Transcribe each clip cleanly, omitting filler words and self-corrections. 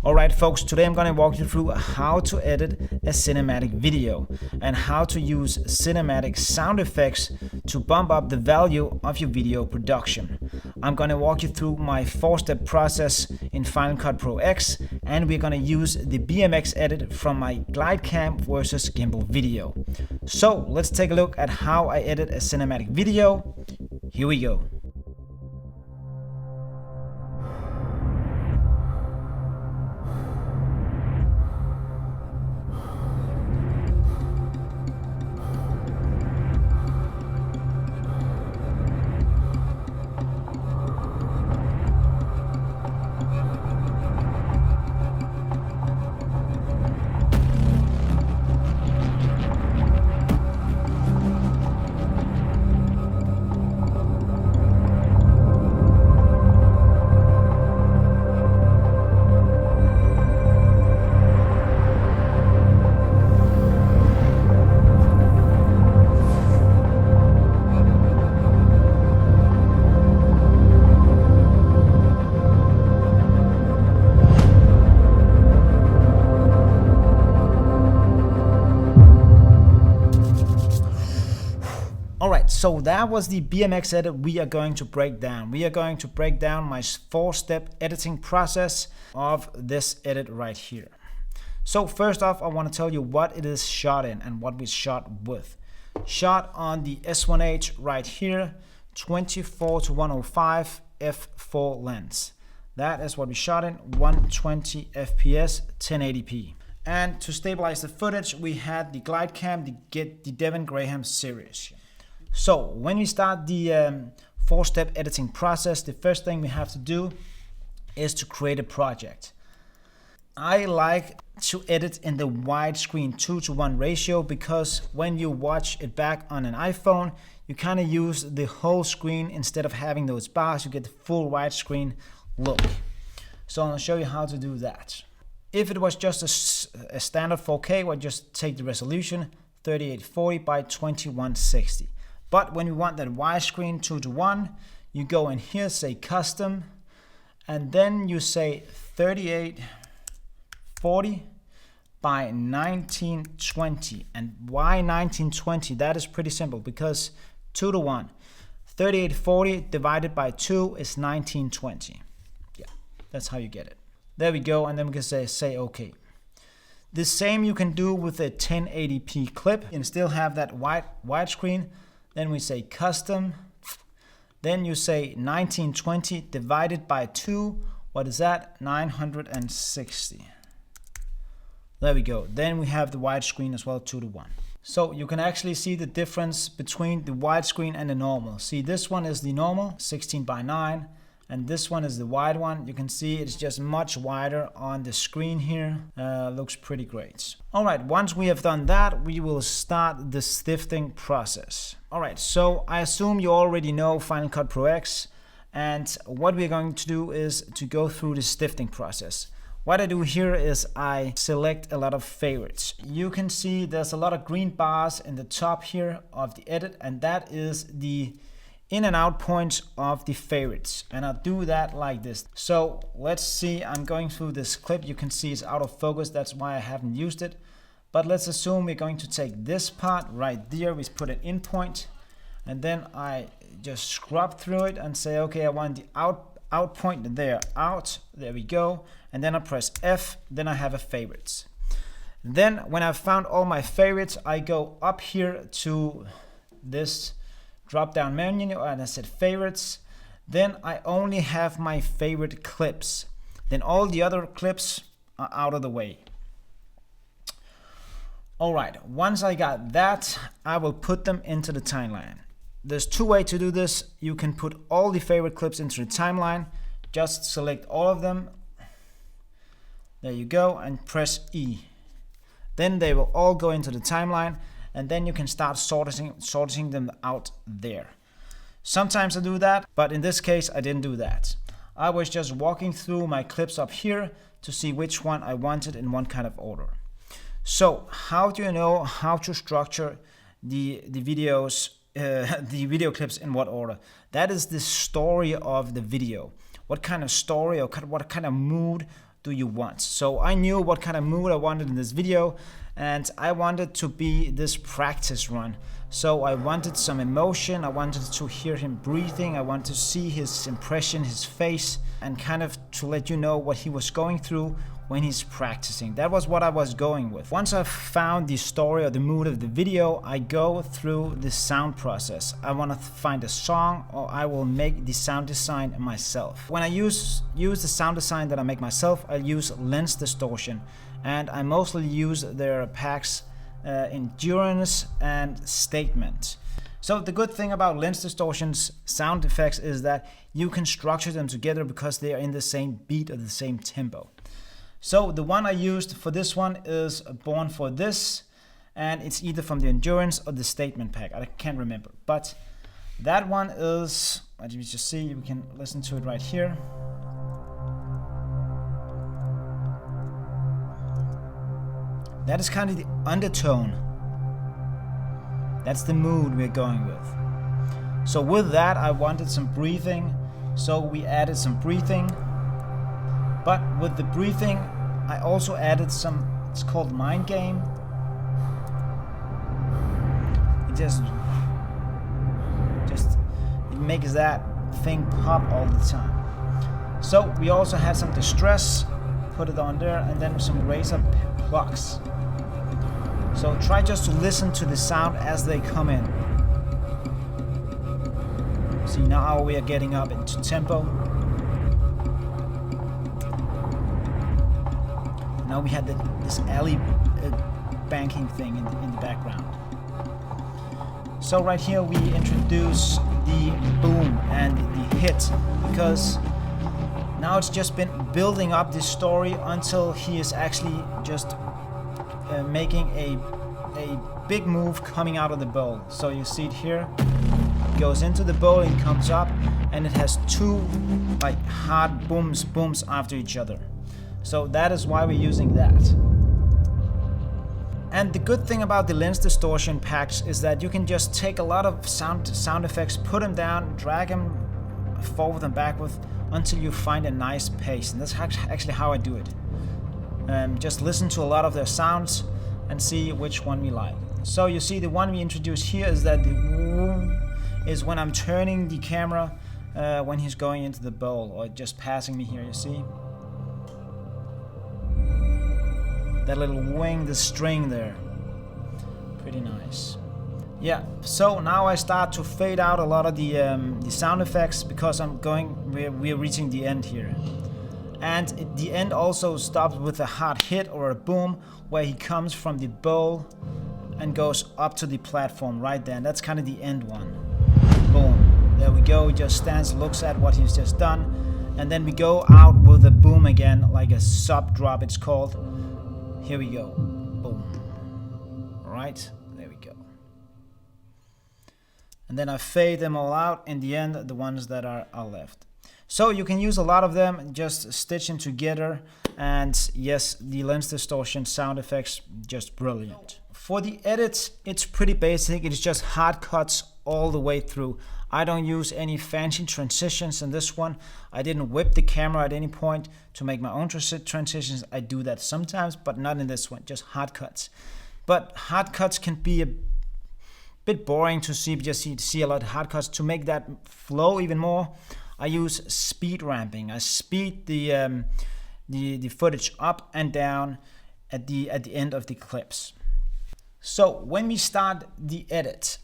Alright folks, today I'm going to walk you through how to edit a cinematic video and how to use cinematic sound effects to bump up the value of your video production. I'm going to walk you through my 4-step process in Final Cut Pro X, and we're going to use the BMX edit from my glidecam versus gimbal video. So let's take a look at how I edit a cinematic video. Here we go. Alright, so that was the BMX edit we are going to break down. We are going to break down my 4-step editing process of this edit right here. So first off, I want to tell you what it is shot in and what we shot with. Shot on the S1H right here, 24-105 f4 lens. That is what we shot in, 120 FPS, 1080p. And to stabilize the footage, we had the glidecam, the Devin Graham series. So when we start the 4-step editing process, the first thing we have to do is to create a project. I like to edit in the widescreen 2:1 ratio because when you watch it back on an iPhone, you kind of use the whole screen instead of having those bars. You get the full widescreen look. So I'm going to show you how to do that. If it was just a standard 4K, we'll just take the resolution 3840 by 2160. But when you want that widescreen 2:1, you go in here, say custom, and then you say 3840 by 1920. And why 1920? That is pretty simple because 2:1. 3840 divided by 2 is 1920. Yeah, that's how you get it. There we go, and then we can say OK. The same you can do with a 1080p clip and still have that widescreen. Then we say custom, then you say 1920 divided by 2, what is that? 960. There we go. Then we have the widescreen as well, 2:1. So you can actually see the difference between the widescreen and the normal. See, this one is the normal, 16:9, and this one is the wide one. You can see it's just much wider on the screen here. Looks pretty great. All right, once we have done that, we will start the sifting process. All right, so I assume you already know Final Cut Pro X, and what we're going to do is to go through the sifting process. What I do here is I select a lot of favorites. You can see there's a lot of green bars in the top here of the edit, and that is the in and out points of the favorites, and I'll do that like this. So let's see, I'm going through this clip. You can see it's out of focus, that's why I haven't used it. But let's assume we're going to take this part right there, we put an in point, and then I just scrub through it and say, okay, I want the out point there, out, there we go, and then I press F, then I have a favorites. Then when I've found all my favorites, I go up here to this drop down menu and I said favorites. Then I only have my favorite clips. Then all the other clips are out of the way. Alright, once I got that, I will put them into the timeline. There's 2 ways to do this. You can put all the favorite clips into the timeline. Just select all of them. There you go, and press E. Then they will all go into the timeline, and then you can start sorting them out there. Sometimes I do that, but in this case I didn't do that. I was just walking through my clips up here to see which one I wanted in one kind of order. So how do you know how to structure the videos, the video clips in what order? That is the story of the video. What kind of story or what kind of mood do you want? So I knew what kind of mood I wanted in this video, and I wanted to be this practice run. So I wanted some emotion, I wanted to hear him breathing, I wanted to see his impression, his face, and kind of to let you know what he was going through when he's practicing. That was what I was going with. Once I've found the story or the mood of the video, I go through the sound process. I want to find a song, or I will make the sound design myself. When I use the sound design that I make myself, I use lens distortion, and I mostly use their packs endurance and statement. So the good thing about lens distortions sound effects is that you can structure them together because they are in the same beat or the same tempo. So the one I used for this one is Born for This, and it's either from the endurance or the statement pack. I can't remember, but that one is, as you just see, we can listen to it right here. That is kind of the undertone. That's the mood we're going with. So with that, I wanted some breathing, so we added some breathing. But with the breathing, I also added some, it's called mind game. It makes that thing pop all the time. So we also had some distress, put it on there, and then some razor plucks. So try just to listen to the sound as they come in. See, now we are getting up into tempo. Now we had this alley banking thing in the background. So right here we introduce the boom and the hit, because now it's just been building up this story until he is actually just making a big move coming out of the bowl. So you see it here, goes into the bowl and comes up, and it has two like hard booms after each other. So that is why we're using that. And the good thing about the lens distortion packs is that you can just take a lot of sound effects, put them down, drag them forward and backward until you find a nice pace. And that's actually how I do it. Just listen to a lot of their sounds and see which one we like. So you see the one we introduced here is that the woo is when I'm turning the camera when he's going into the bowl or just passing me here, you see? That little wing, the string there. Pretty nice. Yeah, so now I start to fade out a lot of the sound effects because we're reaching the end here. And the end also stops with a hard hit or a boom where he comes from the bowl and goes up to the platform right there. And that's kind of the end one. Boom. There we go. He just stands, looks at what he's just done. And then we go out with a boom again, like a sub drop it's called. Here we go. Boom. Right? There we go. And then I fade them all out. In the end, the ones that are left. So you can use a lot of them, just stitch them together. And yes, the lens distortion sound effects, just brilliant. For the edits, it's pretty basic. It's just hard cuts all the way through. I don't use any fancy transitions in this one. I didn't whip the camera at any point to make my own transitions. I do that sometimes, but not in this one, just hard cuts. But hard cuts can be a bit boring to see, just see a lot of hard cuts. To make that flow even more, I use speed ramping. I speed the footage up and down at the end of the clips. So when we start the edit,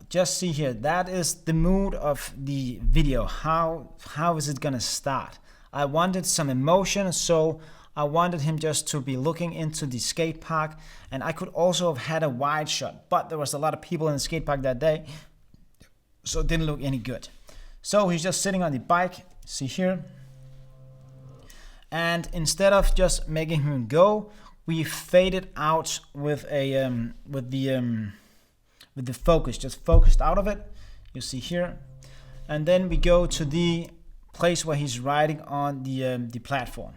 just see here, that is the mood of the video. How is it gonna start? I wanted some emotion, so I wanted him just to be looking into the skate park, and I could also have had a wide shot, but there was a lot of people in the skate park that day, so it didn't look any good. So he's just sitting on the bike, see here, and instead of just making him go, we fade it out with the focus, just focused out of it. You see here, and then we go to the place where he's riding on the platform.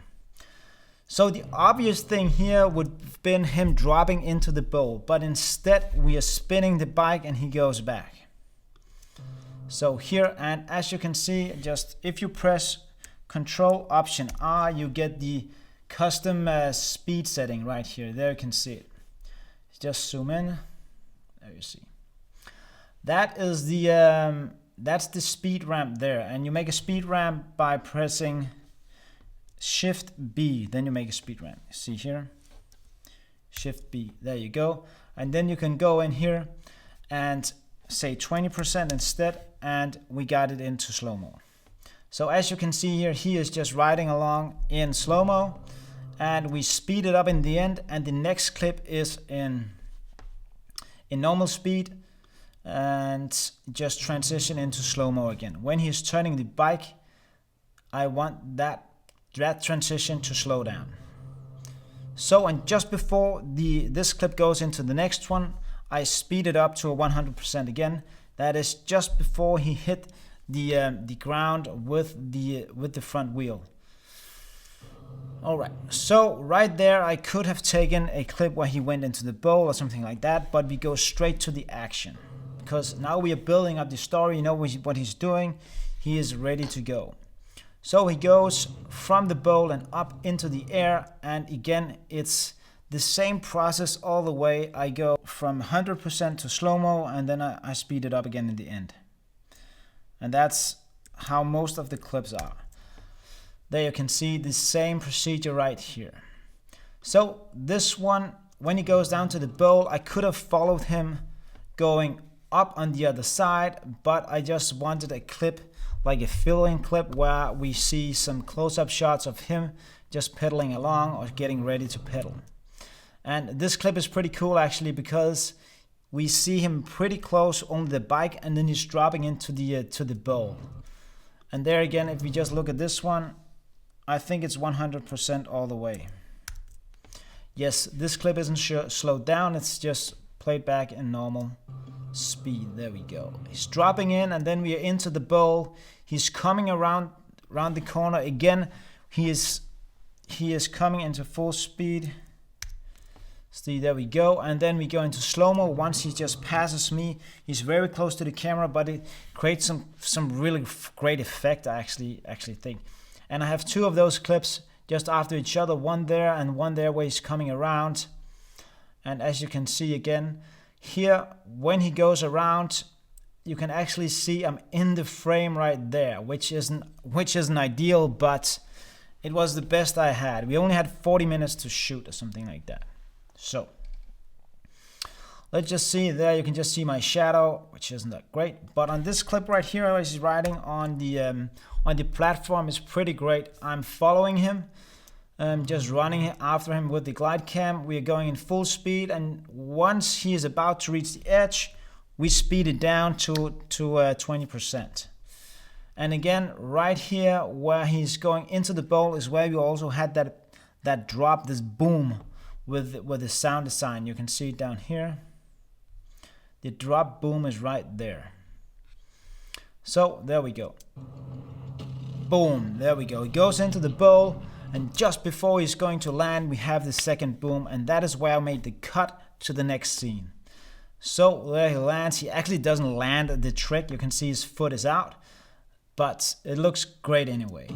So the obvious thing here would have been him dropping into the bowl, but instead we are spinning the bike and he goes back. So here, and as you can see, just if you press Control Option R, you get the custom speed setting right here. There you can see it. Just zoom in. There you see. That is the that's the speed ramp there, and you make a speed ramp by pressing Shift B. Then you make a speed ramp. See here, Shift B. There you go. And then you can go in here and say 20% instead, and we got it into slow-mo. So as you can see here, he is just riding along in slow-mo, and we speed it up in the end, and the next clip is in normal speed, and just transition into slow-mo again. When he's turning the bike, I want that transition to slow down. So, and just before this clip goes into the next one, I speed it up to a 100% again. That is just before he hit the ground with the front wheel. Alright, so right there I could have taken a clip where he went into the bowl or something like that, but we go straight to the action. Because now we are building up the story, you know what he's doing, he is ready to go. So he goes from the bowl and up into the air, and again it's the same process all the way. I go from 100% to slow-mo, and then I speed it up again in the end. And that's how most of the clips are. There you can see the same procedure right here. So this one, when he goes down to the bowl, I could have followed him going up on the other side, but I just wanted a clip, like a fill-in clip, where we see some close-up shots of him just pedaling along or getting ready to pedal. And this clip is pretty cool actually, because we see him pretty close on the bike, and then he's dropping into the bowl. And there again, if we just look at this one, I think it's 100% all the way. Yes, this clip isn't slowed down, it's just played back in normal speed. There we go. He's dropping in, and then we are into the bowl. He's coming around the corner again. He is coming into full speed. See, there we go. And then we go into slow-mo. Once he just passes me, he's very close to the camera, but it creates some really great effect, I actually think. And I have two of those clips just after each other, one there and one there where he's coming around. And as you can see again, here, when he goes around, you can actually see I'm in the frame right there, which isn't ideal, but it was the best I had. We only had 40 minutes to shoot or something like that. So let's just see there, you can just see my shadow, which isn't that great. But on this clip right here, he's riding on the platform, is pretty great. I'm following him, just running after him with the glide cam. We are going in full speed, and once he is about to reach the edge, we speed it down to 20%. And again, right here where he's going into the bowl is where we also had that drop, this boom with the sound design. You can see it down here. The drop boom is right there. So there we go. Boom, there we go. He goes into the bowl, and just before he's going to land, we have the second boom, and that is where I made the cut to the next scene. So there he lands. He actually doesn't land the trick. You can see his foot is out, but it looks great anyway.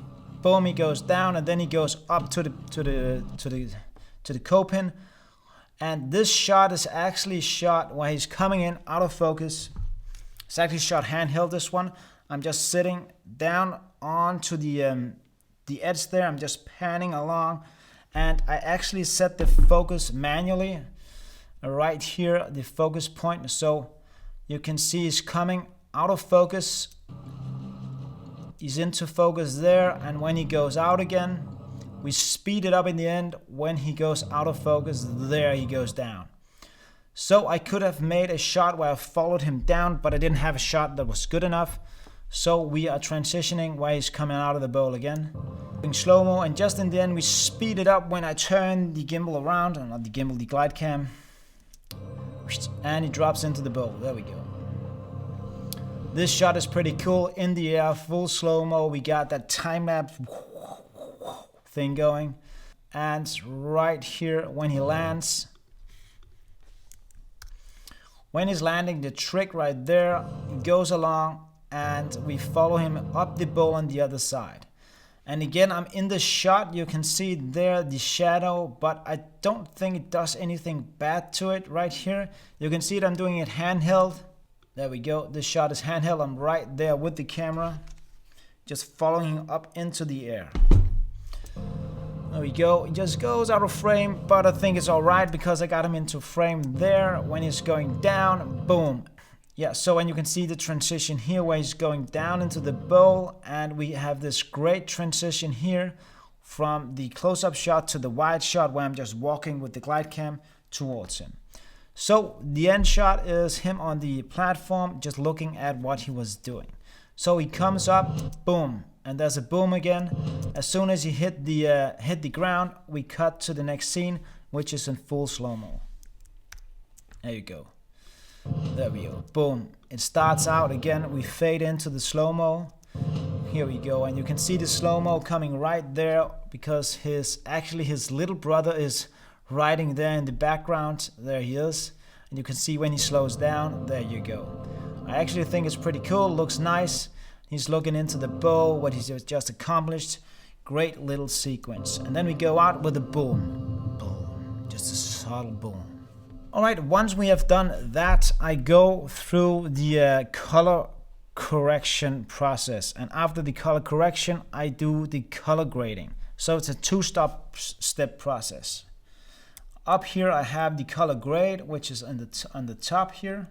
Boom, he goes down, and then he goes up to the co-pin. And this shot is actually shot while he's coming in out of focus. It's actually shot handheld, this one. I'm just sitting down onto the edge there. I'm just panning along, and I actually set the focus manually right here, the focus point. So you can see he's coming out of focus. He's into focus there, and when he goes out again, we speed it up in the end. When he goes out of focus, there he goes down. So I could have made a shot where I followed him down, but I didn't have a shot that was good enough. So we are transitioning while he's coming out of the bowl again. Doing slow-mo, and just in the end we speed it up when I turn the gimbal around, or not the gimbal, the glide cam. And he drops into the bowl. There we go. This shot is pretty cool. In the air, full slow-mo. We got that time-lapse thing going. And right here when he lands, when he's landing, the trick right there, he goes along, and we follow him up the bowl on the other side. And again, I'm in the shot. You can see there the shadow, but I don't think it does anything bad to it right here. You can see it, I'm doing it handheld. There we go. This shot is handheld. I'm right there with the camera, just following him up into the air. There we go. It just goes out of frame, but I think it's all right because I got him into frame there. When he's going down, boom. Yeah, so when you can see the transition here where he's going down into the bowl, and we have this great transition here from the close-up shot to the wide shot where I'm just walking with the glide cam towards him. So the end shot is him on the platform just looking at what he was doing. So he comes up, boom, and there's a boom again. As soon as he hit the ground, we cut to the next scene, which is in full slow-mo. There you go. There we go. Boom. It starts out again. We fade into the slow-mo. Here we go. And you can see the slow-mo coming right there because his little brother is riding there in the background. There he is. And you can see when he slows down. There you go. I actually think it's pretty cool. Looks nice. He's looking into the bowl, what he's just accomplished. Great little sequence. And then we go out with a boom. Boom. Just a subtle boom. Alright, once we have done that, I go through the color correction process. And after the color correction, I do the color grading. So it's a two-step process. Up here I have the color grade, which is on the top here.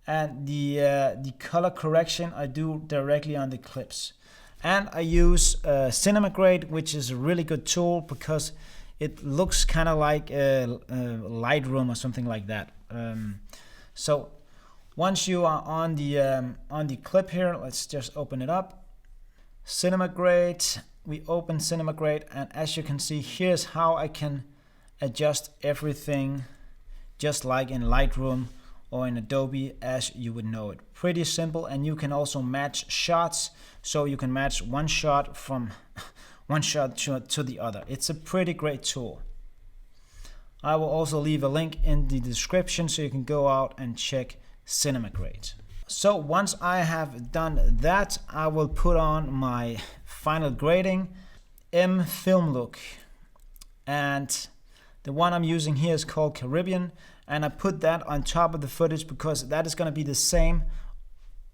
And the color correction I do directly on the clips. And I use Cinema Grade, which is a really good tool because it looks kind of like Lightroom or something like that. So once you are on the clip here, let's just open it up. Cinema Grade. We open Cinema Grade, and as you can see, here's how I can adjust everything, just like in Lightroom or in Adobe as you would know it. Pretty simple, and you can also match shots, so you can match one shot from one shot to the other. It's a pretty great tool. I will also leave a link in the description so you can go out and check Cinema Grade. So once I have done that, I will put on my final grading, M Film Look. And the one I'm using here is called Caribbean, and I put that on top of the footage because that is going to be the same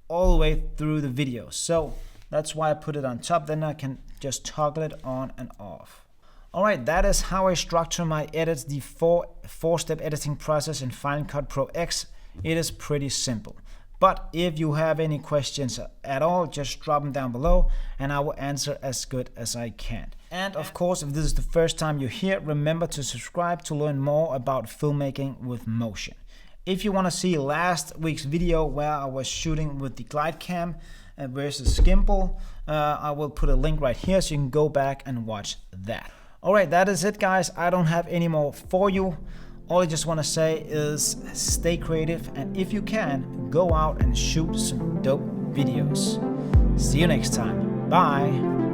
all the way through the video. So that's why I put it on top, then I can just toggle it on and off. Alright, that is how I structure my edits, the four-step editing process in Final Cut Pro X. It is pretty simple. But if you have any questions at all, just drop them down below and I will answer as good as I can. And of course, if this is the first time you're here, remember to subscribe to learn more about filmmaking with motion. If you want to see last week's video where I was shooting with the glide cam versus gimbal, I will put a link right here so you can go back and watch that. Alright, that is it guys. I don't have any more for you. All I just want to say is stay creative, and if you can, go out and shoot some dope videos. See you next time. Bye.